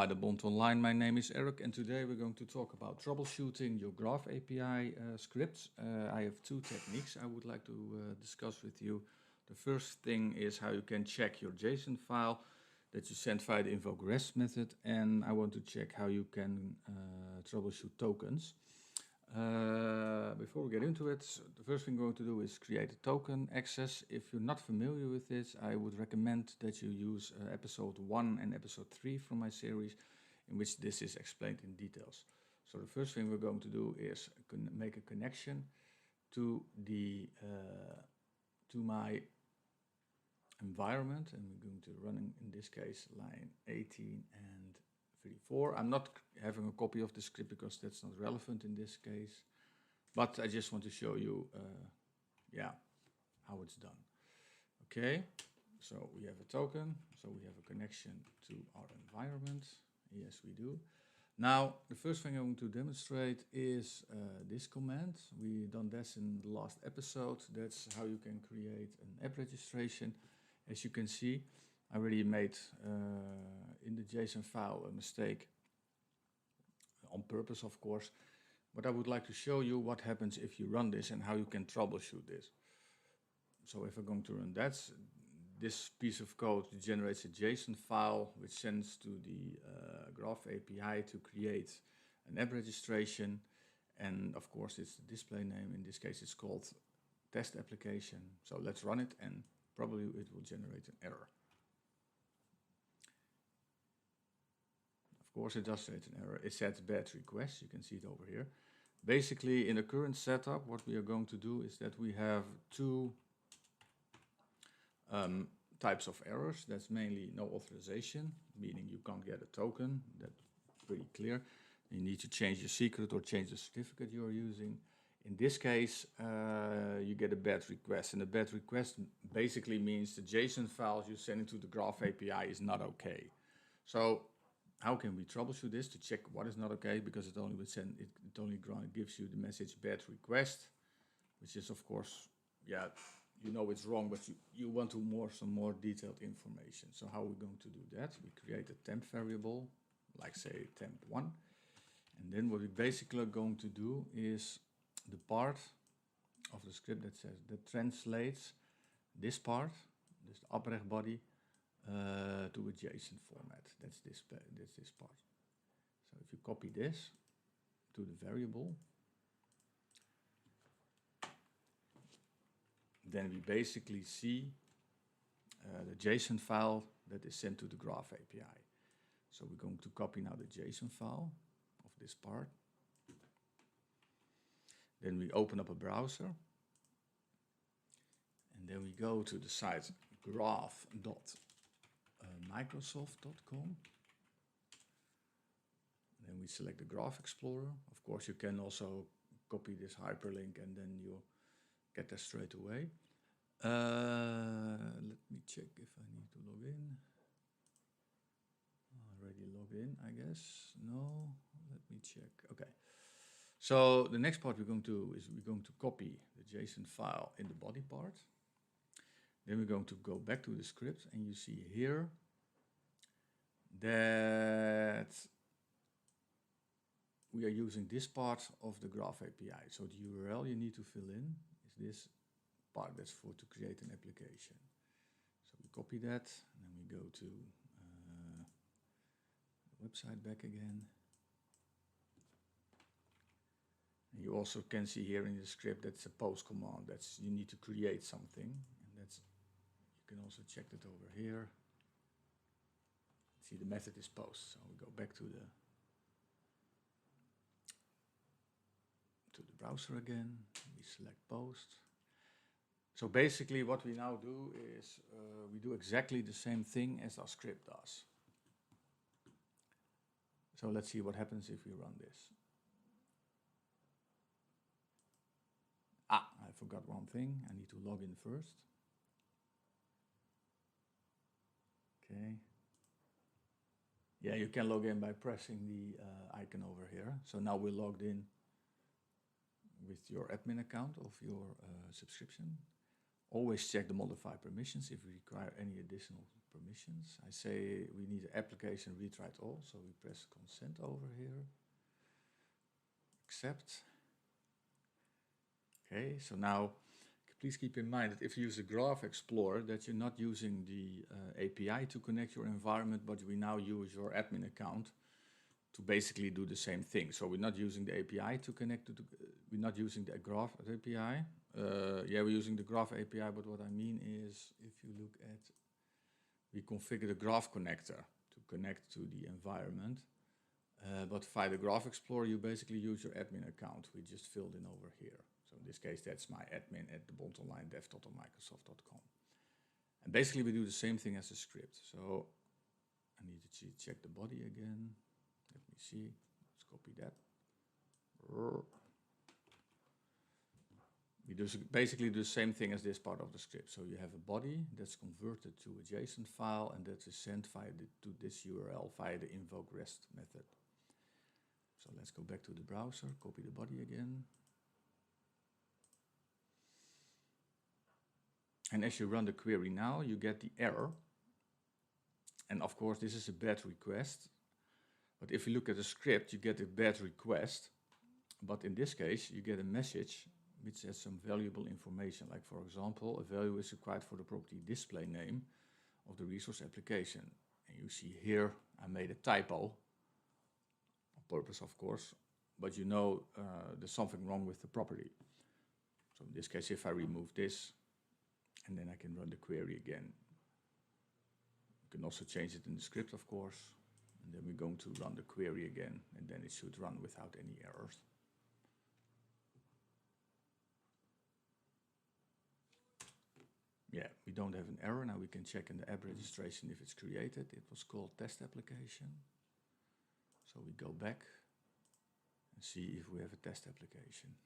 by the Bond Online. My name is Eric, and today we're going to talk about troubleshooting your Graph API scripts. I have two techniques I would like to discuss with you. The first thing is how you can check your JSON file that you send via the invoke REST method, and I want to check how you can troubleshoot tokens. Before we get into it, the first thing we're going to do is create a token access. If you're not familiar with this, I would recommend that you use episode 1 and episode 3 from my series, in which this is explained in details. So the first thing we're going to do is make a connection to the to my environment, and we're going to run in this case line 18 and 34. I'm not having a copy of the script because that's not relevant in this case, but I just want to show you how it's done. Okay, so we have a token, so we have a connection to our environment. Yes, we do. Now, the first thing I want to demonstrate is this command. We done this in the last episode. That's how you can create an app registration. As you can see, I already made in the JSON file a mistake, on purpose of course, but I would like to show you what happens if you run this and how you can troubleshoot this. So if I'm going to run that, this piece of code generates a JSON file which sends to the Graph API to create an app registration, and of course it's the display name. In this case it's called test application. So let's run it, and probably it will generate an error. Of course it does generate an error. It says bad request, you can see it over here. Basically in the current setup what we are going to do is that we have two types of errors. That's mainly no authorization, meaning you can't get a token. That's pretty clear. You need to change your secret or change the certificate you're using. In this case, you get a bad request, and a bad request basically means the JSON files you send into the Graph API is not okay. So how can we troubleshoot this to check what is not okay? Because it only gives you the message bad request, which is of course, yeah, you know it's wrong, but you want some more detailed information. So how are we going to do that? We create a temp variable, like say temp1, and then what we basically are going to do is the part of the script that translates this part, this opreg body, to a JSON format. That's this part. So if you copy this to the variable, then we basically see the JSON file that is sent to the Graph API. So we're going to copy now the JSON file of this part. Then we open up a browser, and then we go to the site graph.microsoft.com. Then we select the Graph Explorer. Of course, you can also copy this hyperlink and then you'll get there straight away. Let me check if I need to log in. Already logged in, I guess. No, let me check. Okay. So the next part we're going to do is we're going to copy the JSON file in the body part. Then we're going to go back to the script, and you see here that we are using this part of the Graph API. So the URL you need to fill in is this part that's to create an application. So we copy that, and then we go to the website back again. And you also can see here in the script that's a post command. That's you need to create something, and that's you can also check that over here. See, the method is post. So we go back to the browser again. We select post. So basically, what we now do is we do exactly the same thing as our script does. So let's see what happens if we run this. I forgot one thing. I need to log in first. Okay. Yeah, you can log in by pressing the icon over here. So now we're logged in with your admin account of your subscription. Always check the modify permissions if you require any additional permissions. I say we need application read write all, so we press consent over here. Accept. Okay, so now please keep in mind that if you use the Graph Explorer, that you're not using the API to connect your environment, but we now use your admin account to basically do the same thing. So we're not using the API to connect to the, we're not using the Graph API. Yeah, we're using the Graph API, but what I mean is, if you look at, we configure the Graph connector to connect to the environment. But via the Graph Explorer, you basically use your admin account. We just filled in over here. So in this case, that's my admin at thebondonlinedev.microsoft.com. And basically, we do the same thing as the script. So I need to check the body again. Let me see. Let's copy that. We do basically do the same thing as this part of the script. So you have a body that's converted to a JSON file, and that is sent via to this URL via the invoke REST method. So let's go back to the browser, copy the body again. And as you run the query now, you get the error. And of course, this is a bad request. But if you look at the script, you get a bad request. But in this case, you get a message which has some valuable information. Like, for example, a value is required for the property display name of the resource application. And you see here, I made a typo. On purpose, of course. But you know there's something wrong with the property. So in this case, if I remove this, and then I can run the query again. You can also change it in the script, of course. And then we're going to run the query again, and then it should run without any errors. Yeah, we don't have an error. Now we can check in the app registration if it's created. It was called test application. So we go back and see if we have a test application.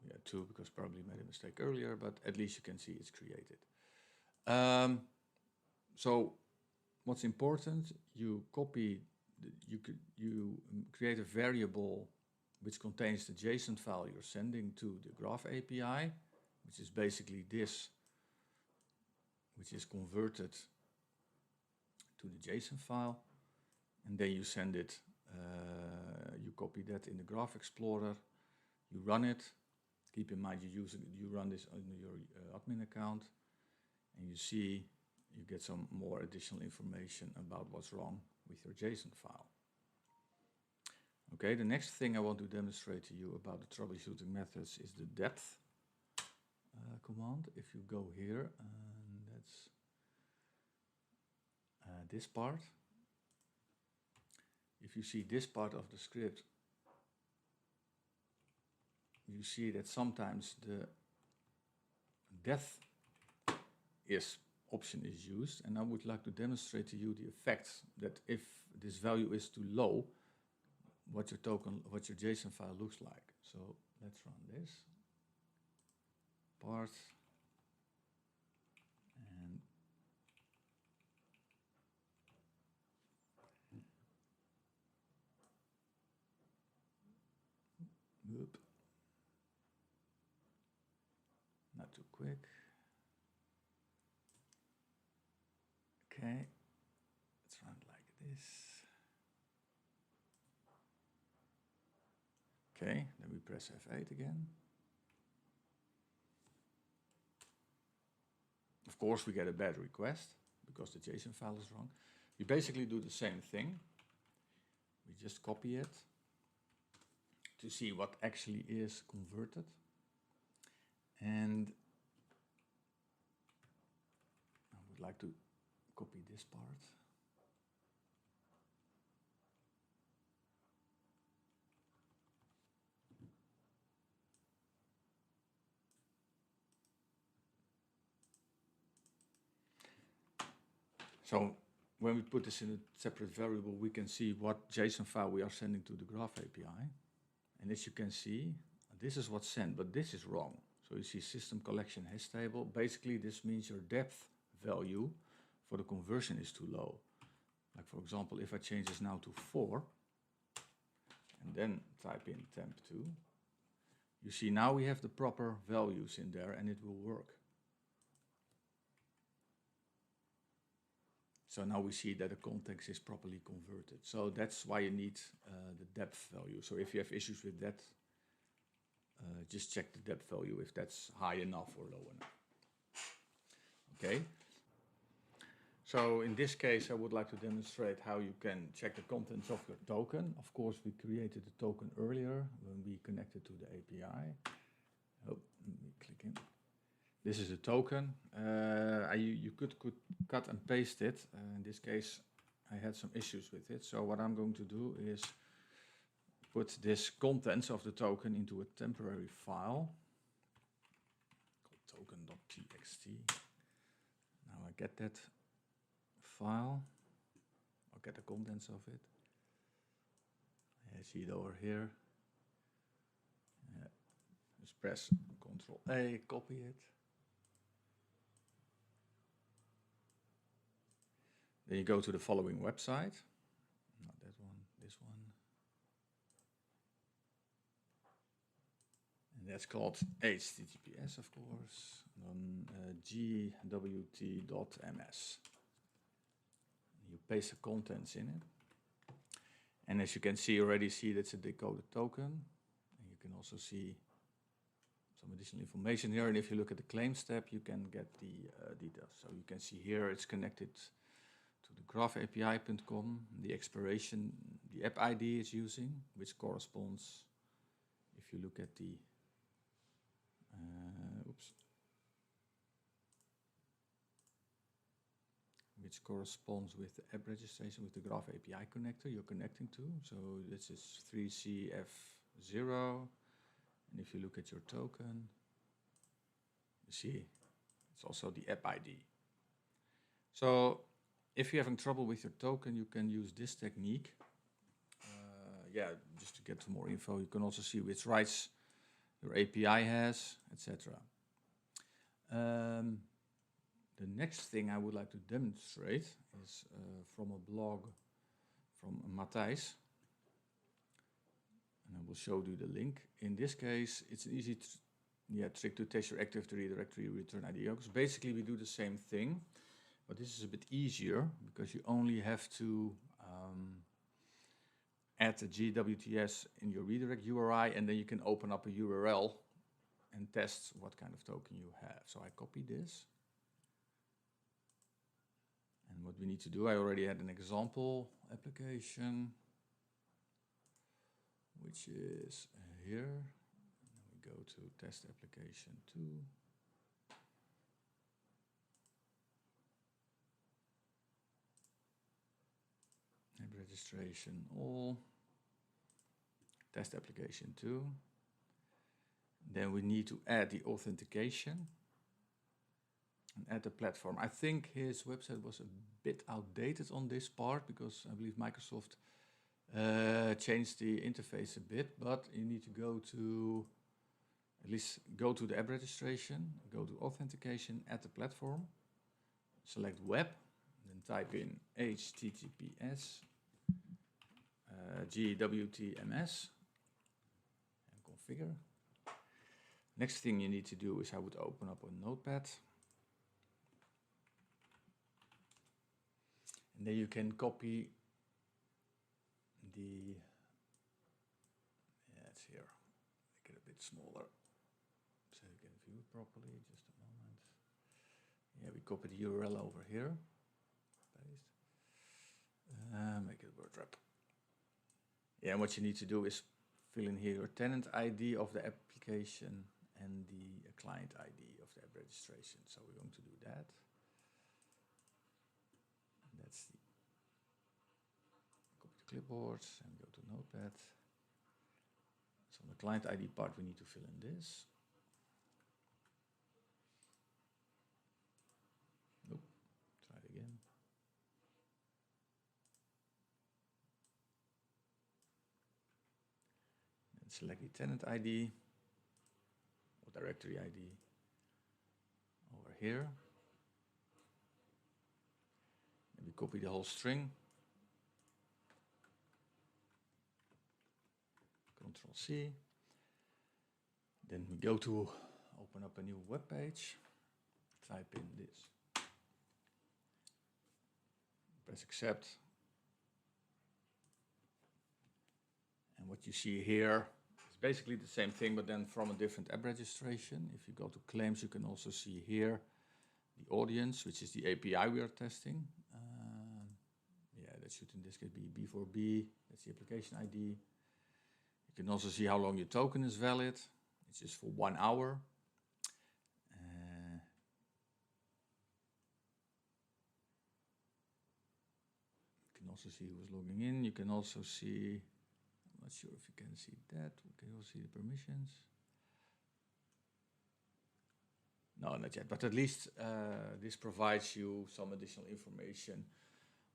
Yeah, 2 because probably made a mistake earlier, but at least you can see it's created. So what's important, you copy, you create a variable which contains the JSON file you're sending to the Graph API, which is basically this, which is converted to the JSON file, and then you send it, you copy that in the Graph Explorer, you run it. Keep in mind you run this on your admin account, and you see you get some more additional information about what's wrong with your JSON file. Okay, the next thing I want to demonstrate to you about the troubleshooting methods is the depth command. If you go here, and that's this part. If you see this part of the script, you see that sometimes the depth option is used, and I would like to demonstrate to you the effects that if this value is too low, what your JSON file looks like. So let's run this part, and whoop. Not too quick. Okay, let's run it like this. Okay, then we press F8 again. Of course, we get a bad request because the JSON file is wrong. We basically do the same thing. We just copy it to see what actually is converted. And I would like to copy this part. So when we put this in a separate variable, we can see what JSON file we are sending to the Graph API. And as you can see, this is what's sent, but this is wrong. So you see system collection hash table. Basically, this means your depth value for the conversion is too low. Like for example, if I change this now to 4, and then type in temp2, you see now we have the proper values in there and it will work. So now we see that the context is properly converted. So that's why you need the depth value. So if you have issues with that, just check the depth value if that's high enough or low enough. Okay. So in this case, I would like to demonstrate how you can check the contents of your token. Of course, we created the token earlier when we connected to the API. Oh, let me click in. This is a token. You could cut and paste it. In this case, I had some issues with it. So what I'm going to do is put this contents of the token into a temporary file called token.txt. Now I get that file. I'll get the contents of it. I see it over here. Just press Ctrl A, copy it. Then you go to the following website. Not that one, this one. And that's called HTTPS, of course. And then gwt.ms. You paste the contents in it. And as you can see, already see that's a decoded token. And you can also see some additional information here. And if you look at the claims tab, you can get the details. So you can see here it's connected to the graphapi.com, the expiration, the app ID it's using, which corresponds, if you look at the, which corresponds with the app registration with the Graph API connector you're connecting to. So this is 3CF0. And if you look at your token, you see it's also the app ID. So if you're having trouble with your token, you can use this technique. Just to get some more info, you can also see which rights your API has, etc. The next thing I would like to demonstrate is from a blog from Matthijs. And I will show you the link. In this case, it's an easy trick to test your Active Directory return ID. Because basically we do the same thing, but this is a bit easier because you only have to add the GWTS in your redirect URI, and then you can open up a URL and test what kind of token you have. So I copy this. And what we need to do, I already had an example application, which is here. And we go to test application 2. App registration all. Test application 2. Then we need to add the authentication and add the platform. I think his website was a bit outdated on this part because I believe Microsoft changed the interface a bit, but you need to go to, at least go to the app registration, go to authentication, add the platform, select web, then type in HTTPS gwtms and configure. Next thing you need to do is I would open up a notepad. And then you can copy the, it's here, make it a bit smaller so you can view it properly, just a moment. Yeah, we copy the URL over here, paste, make it word wrap. Yeah, and what you need to do is fill in here your tenant ID of the application and the client ID of the app registration. So we're going to do that. That's the copy the clipboard and go to Notepad. So on the client ID part, we need to fill in this. Nope, try it again. And select the tenant ID or directory ID over here. And we copy the whole string. Ctrl C. Then we go to open up a new web page. Type in this. Press accept. And what you see here is basically the same thing, but then from a different app registration. If you go to claims, you can also see here the audience, which is the API we are testing. Yeah, that should in this case be B4B. That's the application ID. You can also see how long your token is valid. It's just for 1 hour. You can also see who's logging in. You can also see, I'm not sure if you can see that. We can also see the permissions. No, not yet, but at least this provides you some additional information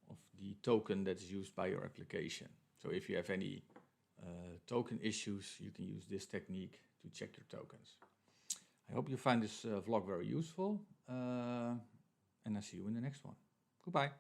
of the token that's used by your application. So if you have any token issues, you can use this technique to check your tokens. I hope you find this vlog very useful, and I'll see you in the next one. Goodbye.